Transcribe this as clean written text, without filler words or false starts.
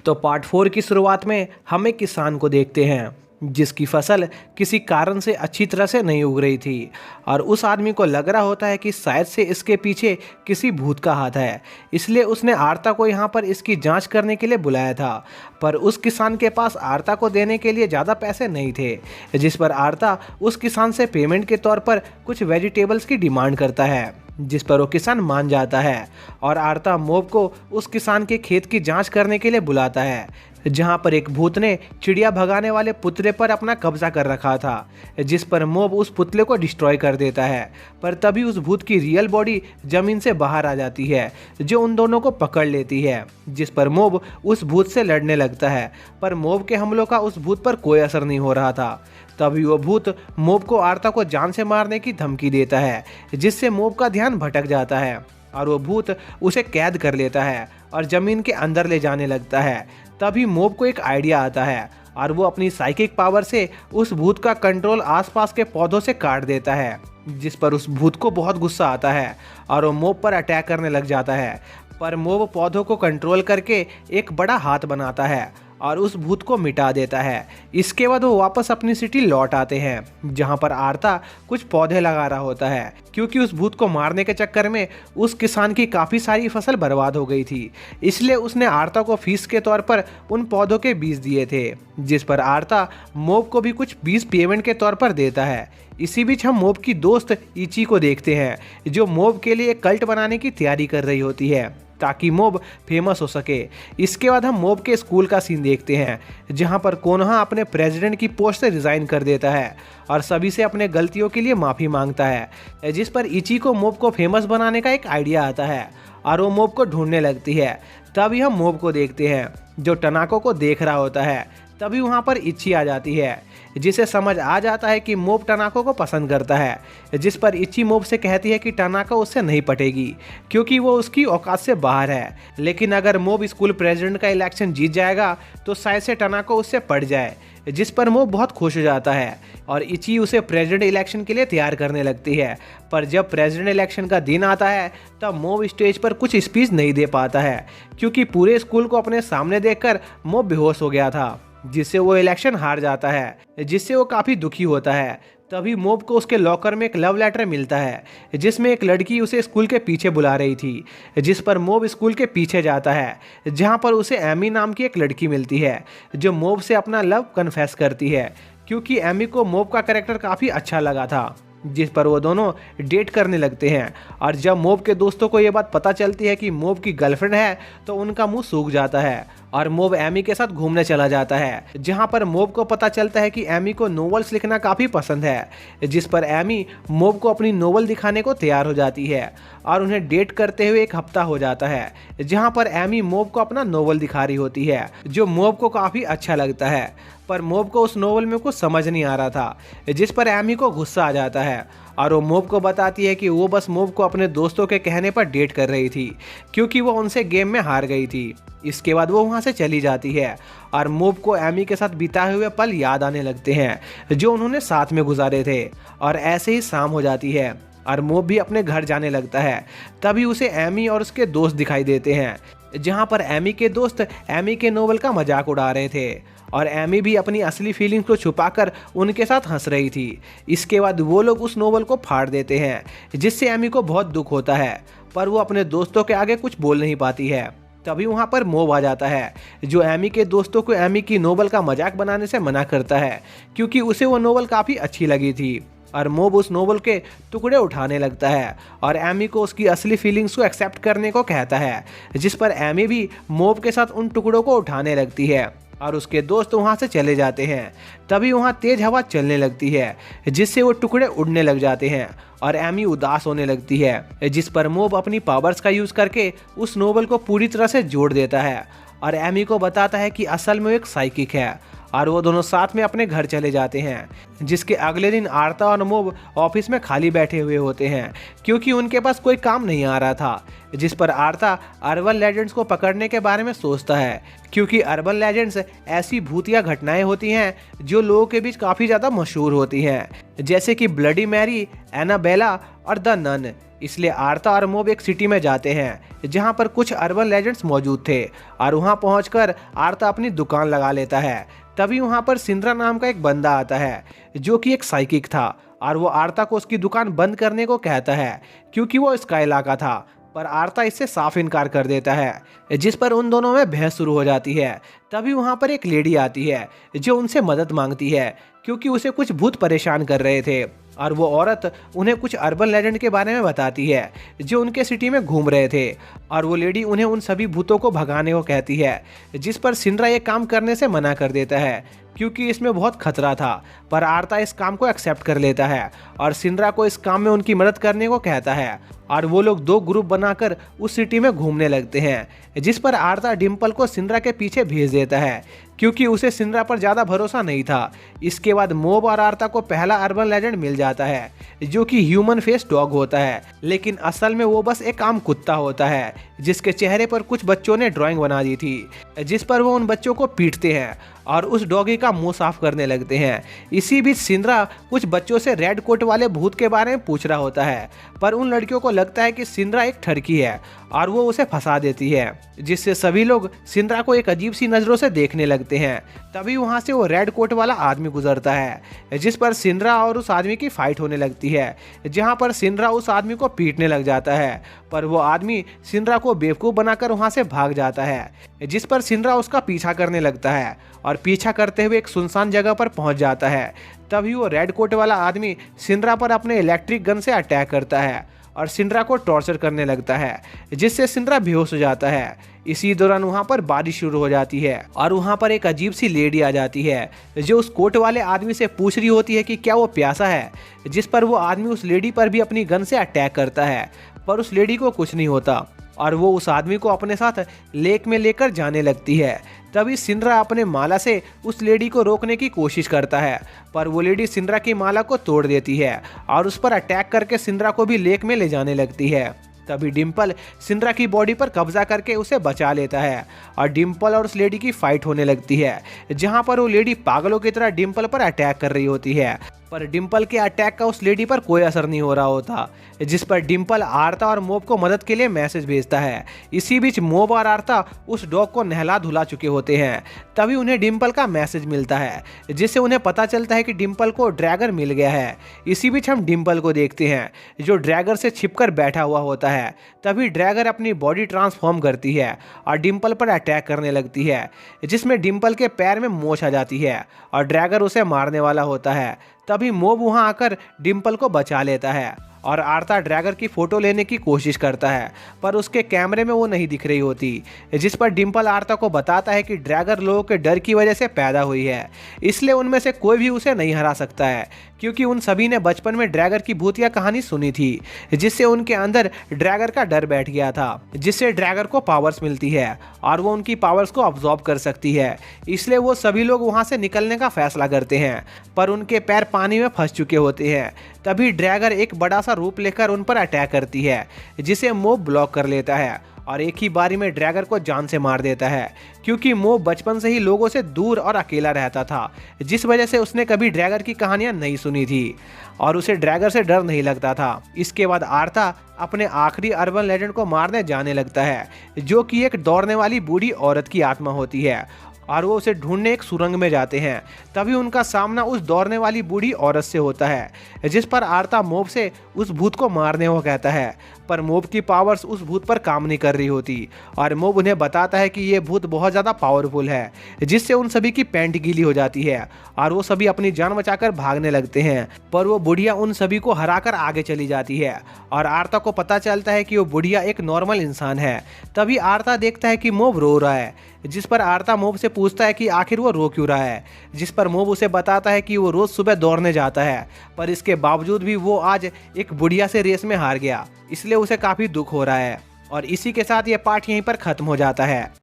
तो पार्ट 4 की शुरुआत में हम एक किसान को देखते हैं जिसकी फसल किसी कारण से अच्छी तरह से नहीं उग रही थी और उस आदमी को लग रहा होता है कि शायद से इसके पीछे किसी भूत का हाथ है। इसलिए उसने आरता को यहाँ पर इसकी जांच करने के लिए बुलाया था, पर उस किसान के पास आरता को देने के लिए ज़्यादा पैसे नहीं थे, जिस पर आरता उस किसान से पेमेंट के तौर पर कुछ वेजिटेबल्स की डिमांड करता है, जिस पर वो किसान मान जाता है और आरता मोब को उस किसान के खेत की जांच करने के लिए बुलाता है, जहां पर एक भूत ने चिड़िया भगाने वाले पुतले पर अपना कब्जा कर रखा था, जिस पर मोब उस पुतले को डिस्ट्रॉय कर देता है। पर तभी उस भूत की रियल बॉडी जमीन से बाहर आ जाती है जो उन दोनों को पकड़ लेती है, जिस पर मोब उस भूत से लड़ने लगता है, पर मोब के हमलों का उस भूत पर कोई असर नहीं हो रहा था। तभी वो भूत मोब को आरता को जान से मारने की धमकी देता है, जिससे मोब का ध्यान भटक जाता है और वो भूत उसे कैद कर लेता है और जमीन के अंदर ले जाने लगता है। तभी मोब को एक आइडिया आता है और वो अपनी साइकिक पावर से उस भूत का कंट्रोल आसपास के पौधों से काट देता है, जिस पर उस भूत को बहुत गुस्सा आता है और वो मोब पर अटैक करने लग जाता है। पर मोब पौधों को कंट्रोल करके एक बड़ा हाथ बनाता है और उस भूत को मिटा देता है। इसके बाद वो वापस अपनी सिटी लौट आते हैं, जहां पर आरता कुछ पौधे लगा रहा होता है, क्योंकि उस भूत को मारने के चक्कर में उस किसान की काफ़ी सारी फसल बर्बाद हो गई थी। इसलिए उसने आरता को फीस के तौर पर उन पौधों के बीज दिए थे, जिस पर आरता मोब को भी कुछ बीज पेमेंट के तौर पर देता है। इसी बीच हम मोब की दोस्त इची को देखते हैं, जो मोब के लिए एक कल्ट बनाने की तैयारी कर रही होती है ताकि मोब फेमस हो सके। इसके बाद हम मोब के स्कूल का सीन देखते हैं, जहां पर कोनोहा अपने प्रेसिडेंट की पोस्ट से रिजाइन कर देता है और सभी से अपने गलतियों के लिए माफ़ी मांगता है, जिस पर इची को मोब को फेमस बनाने का एक आइडिया आता है और वो मोब को ढूंढने लगती है। तभी हम मोब को देखते हैं जो टनाको को देख रहा होता है। तभी वहाँ पर इची आ जाती है, जिसे समझ आ जाता है कि मोब टनाको को पसंद करता है, जिस पर इची मोब से कहती है कि टनाको उससे नहीं पटेगी क्योंकि वो उसकी औकात से बाहर है। लेकिन अगर मोब स्कूल प्रेसिडेंट का इलेक्शन जीत जाएगा तो शायद से टनाको उससे पट जाए, जिस पर मोब बहुत खुश हो जाता है और इची उसे प्रेसिडेंट इलेक्शन के लिए तैयार करने लगती है। पर जब प्रेसिडेंट इलेक्शन का दिन आता है तब मोब स्टेज पर कुछ स्पीच नहीं दे पाता है, क्योंकि पूरे स्कूल को अपने सामने देखकर मोब बेहोश हो गया था, जिससे वो इलेक्शन हार जाता है, जिससे वो काफ़ी दुखी होता है। तभी मोब को उसके लॉकर में एक लव लेटर मिलता है, जिसमें एक लड़की उसे स्कूल के पीछे बुला रही थी, जिस पर मोब स्कूल के पीछे जाता है, जहां पर उसे एमी नाम की एक लड़की मिलती है जो मोब से अपना लव कन्फेस करती है, क्योंकि एमी को मोब का कैरेक्टर काफ़ी अच्छा लगा था, जिस पर वो दोनों डेट करने लगते हैं। और जब मोब के दोस्तों को ये बात पता चलती है कि मोब की गर्लफ्रेंड है तो उनका मुंह सूख जाता है और मोब एमी के साथ घूमने चला जाता है, जहां पर मोब को पता चलता है कि एमी को नोवेल्स लिखना काफ़ी पसंद है, जिस पर एमी मोब को अपनी नोवेल दिखाने को तैयार हो जाती है और उन्हें डेट करते हुए एक हफ्ता हो जाता है, जहां पर एमी मोब को अपना नोवेल दिखा रही होती है जो मोब को काफ़ी अच्छा लगता है। पर मोब को उस नोवेल में कुछ समझ नहीं आ रहा था, जिस पर एमी को गुस्सा आ जाता है और वो मोब को बताती है कि वो बस मोब को अपने दोस्तों के कहने पर डेट कर रही थी, क्योंकि वो उनसे गेम में हार गई थी। इसके बाद वो वहाँ से चली जाती है और मोब को एमी के साथ बिताए हुए पल याद आने लगते हैं जो उन्होंने साथ में गुजारे थे। और ऐसे ही शाम हो जाती है और मोब भी अपने घर जाने लगता है। तभी उसे एमी और उसके दोस्त दिखाई देते हैं, जहाँ पर एमी के दोस्त एमी के नोवेल का मजाक उड़ा रहे थे और एमी भी अपनी असली फीलिंग्स को छुपाकर उनके साथ हंस रही थी। इसके बाद वो लोग उस नोवेल को फाड़ देते हैं, जिससे एमी को बहुत दुख होता है, पर वो अपने दोस्तों के आगे कुछ बोल नहीं पाती है। तभी वहाँ पर मोब आ जाता है, जो एमी के दोस्तों को एमी की नोवेल का मजाक बनाने से मना करता है, क्योंकि उसे वो नोवेल काफ़ी अच्छी लगी थी। और मोब उस नोवेल के टुकड़े उठाने लगता है और एमी को उसकी असली फीलिंग्स को एक्सेप्ट करने को कहता है, जिस पर एमी भी मोब के साथ उन टुकड़ों को उठाने लगती है और उसके दोस्त वहाँ से चले जाते हैं। तभी वहाँ तेज हवा चलने लगती है, जिससे वो टुकड़े उड़ने लग जाते हैं और एमी उदास होने लगती है, जिस पर मोब अपनी पावर्स का यूज़ करके उस नोवेल को पूरी तरह से जोड़ देता है और एमी को बताता है कि असल में वो एक साइकिक है और वो दोनों साथ में अपने घर चले जाते हैं। जिसके अगले दिन आर्ता और मोब ऑफिस में खाली बैठे हुए होते हैं क्योंकि उनके पास कोई काम नहीं आ रहा था। जिस पर आर्ता अर्बन लेजेंड्स को पकड़ने के बारे में सोचता है क्योंकि अर्बन लेजेंड्स ऐसी भूतिया घटनाएं होती हैं जो लोगों के बीच काफ़ी ज़्यादा मशहूर होती हैं, जैसे कि ब्लडी मैरी, एनाबेला और द नन। इसलिए आर्ता और मोब एक सिटी में जाते हैं जहां पर कुछ अर्बन लेजेंड्स मौजूद थे और वहां पहुंचकर आर्ता अपनी दुकान लगा लेता है। तभी वहां पर सिंद्रा नाम का एक बंदा आता है जो कि एक साइकिक था और वो आर्ता को उसकी दुकान बंद करने को कहता है क्योंकि वो इसका इलाका था, पर आर्ता इससे साफ इनकार कर देता है। जिस पर उन दोनों में बहस शुरू हो जाती है। तभी वहां पर एक लेडी आती है जो उनसे मदद मांगती है क्योंकि उसे कुछ भूत परेशान कर रहे थे और वो औरत उन्हें कुछ अर्बन लेजेंड के बारे में बताती है जो उनके सिटी में घूम रहे थे और वो लेडी उन्हें उन सभी भूतों को भगाने को कहती है। जिस पर सिंड्रा ये काम करने से मना कर देता है क्योंकि इसमें बहुत खतरा था, पर आर्ता इस काम को एक्सेप्ट कर लेता है और सिंड्रा को इस काम में उनकी मदद करने को कहता है और वो लोग 2 ग्रुप बनाकर उस सिटी में घूमने लगते हैं। जिस पर आर्ता डिम्पल को सिंड्रा के पीछे भेज देता है क्योंकि उसे सिंड्रा पर ज़्यादा भरोसा नहीं था। इसके बाद मोब और आर्ता को पहला अर्बन लेजेंड मिल जाता है जो कि ह्यूमन फेस डॉग होता है, लेकिन असल में वो बस एक आम कुत्ता होता है जिसके चेहरे पर कुछ बच्चों ने ड्राइंग बना दी थी। जिस पर वो उन बच्चों को पीटते हैं और उस डॉगी का मुंह साफ करने लगते हैं। इसी बीच सिंड्रा कुछ बच्चों से रेड कोट वाले भूत के बारे में पूछ रहा होता है, पर उन लड़कियों को लगता है कि सिंड्रा एक ठरकी है और वो उसे फंसा देती है, जिससे सभी लोग सिंड्रा को एक अजीब सी नज़रों से देखने लगते हैं। तभी वहां से वो रेड कोट वाला आदमी गुजरता है जिस पर सिंड्रा और उस आदमी की फाइट होने लगती है, जहां पर सिंड्रा उस आदमी को पीटने लग जाता है, पर वो आदमी सिंड्रा को बेवकूफ़ बनाकर वहां से भाग जाता है। जिस पर सिंड्रा उसका पीछा करने लगता है और पीछा करते हुए एक सुनसान जगह पर पहुंच जाता है। तभी वो रेड कोट वाला आदमी सिंड्रा पर अपने इलेक्ट्रिक गन से अटैक करता है और सिंड्रा को टॉर्चर करने लगता है, जिससे सिंड्रा बेहोश हो जाता है। इसी दौरान वहां पर बारिश शुरू हो जाती है और वहां पर एक अजीब सी लेडी आ जाती है जो उस कोट वाले आदमी से पूछ रही होती है कि क्या वो प्यासा है। जिस पर वो आदमी उस लेडी पर भी अपनी गन से अटैक करता है, पर उस लेडी को कुछ नहीं होता और वो उस आदमी को अपने साथ लेक में लेकर जाने लगती है। तभी सिंड्रा अपने माला से उस लेडी को रोकने की कोशिश करता है, पर वो लेडी सिंड्रा की माला को तोड़ देती है और उस पर अटैक करके सिंड्रा को भी लेक में ले जाने लगती है। तभी डिम्पल सिंड्रा की बॉडी पर कब्जा करके उसे बचा लेता है और डिम्पल और उस लेडी की फाइट होने लगती है, जहां पर वो लेडी पागलों की तरह डिम्पल पर अटैक कर रही होती है, पर डिम्पल के अटैक का उस लेडी पर कोई असर नहीं हो रहा होता। जिस पर डिम्पल आर्ता और मोब को मदद के लिए मैसेज भेजता है। इसी बीच मोब और आर्ता उस डॉग को नहला धुला चुके होते हैं। तभी उन्हें डिम्पल का मैसेज मिलता है, जिससे उन्हें पता चलता है कि डिम्पल को ड्रैगन मिल गया है। इसी बीच हम डिम्पल को देखते हैं जो ड्रैगर से छिपकर बैठा हुआ होता है। तभी ड्रैगर अपनी बॉडी ट्रांसफॉर्म करती है और डिम्पल पर अटैक करने लगती है, जिसमें डिम्पल के पैर में मोच आ जाती है और ड्रैगर उसे मारने वाला होता है। तभी मोब वहां आकर डिम्पल को बचा लेता है और आर्ता ड्रैगर की फोटो लेने की कोशिश करता है, पर उसके कैमरे में वो नहीं दिख रही होती। जिस पर डिम्पल आर्ता को बताता है कि ड्रैगर लोगों के डर की वजह से पैदा हुई है, इसलिए उनमें से कोई भी उसे नहीं हरा सकता है, क्योंकि उन सभी ने बचपन में ड्रैगर की भूतिया कहानी सुनी थी, जिससे उनके अंदर ड्रैगर का डर बैठ गया था, जिससे ड्रैगर को पावर्स मिलती है और वो उनकी पावर्स को अब्जॉर्ब कर सकती है। इसलिए वो सभी लोग वहाँ से निकलने का फैसला करते हैं, पर उनके पैर पानी में फंस चुके होते हैं। तभी ड्रैगर एक बड़ा सा रूप लेकर उन पर अटैक करती है, जिसे मोब ब्लॉक कर लेता है और एक ही बारी में ड्रैगर को जान से मार देता है, क्योंकि मोब बचपन से ही लोगों से दूर और अकेला रहता था, जिस वजह से उसने कभी ड्रैगर की कहानियां नहीं सुनी थी और उसे ड्रैगर से डर नहीं लगता था। इसके बाद आर्ता अपने आखिरी अर्बन लेजेंड को मारने जाने लगता है, जो कि एक दौड़ने वाली बूढ़ी औरत की आत्मा होती है, और वो उसे ढूंढने एक सुरंग में जाते हैं। तभी उनका सामना उस दौड़ने वाली बूढ़ी औरत से होता है, जिस पर आर्ता मोब से उस भूत को मारने को कहता है, पर मोब की पावर्स उस भूत पर काम नहीं कर रही होती और मोब उन्हें बताता है कि ये भूत बहुत ज़्यादा पावरफुल है, जिससे उन सभी की पैंट गीली हो जाती है और वो सभी अपनी जान बचाकर भागने लगते हैं, पर वो बुढ़िया उन सभी को हराकर आगे चली जाती है और आर्ता को पता चलता है कि वो बुढ़िया एक नॉर्मल इंसान है। तभी आर्ता देखता है कि मोब रो रहा है, जिस पर आर्ता मोब से पूछता है कि आखिर वो रो क्यों रहा है, जिस पर मोब उसे बताता है कि वो रोज़ सुबह दौड़ने जाता है, पर इसके बावजूद भी वो आज एक बुढ़िया से रेस में हार गया, इसलिए उसे काफ़ी दुख हो रहा है। और इसी के साथ ये पार्ट यहीं पर ख़त्म हो जाता है।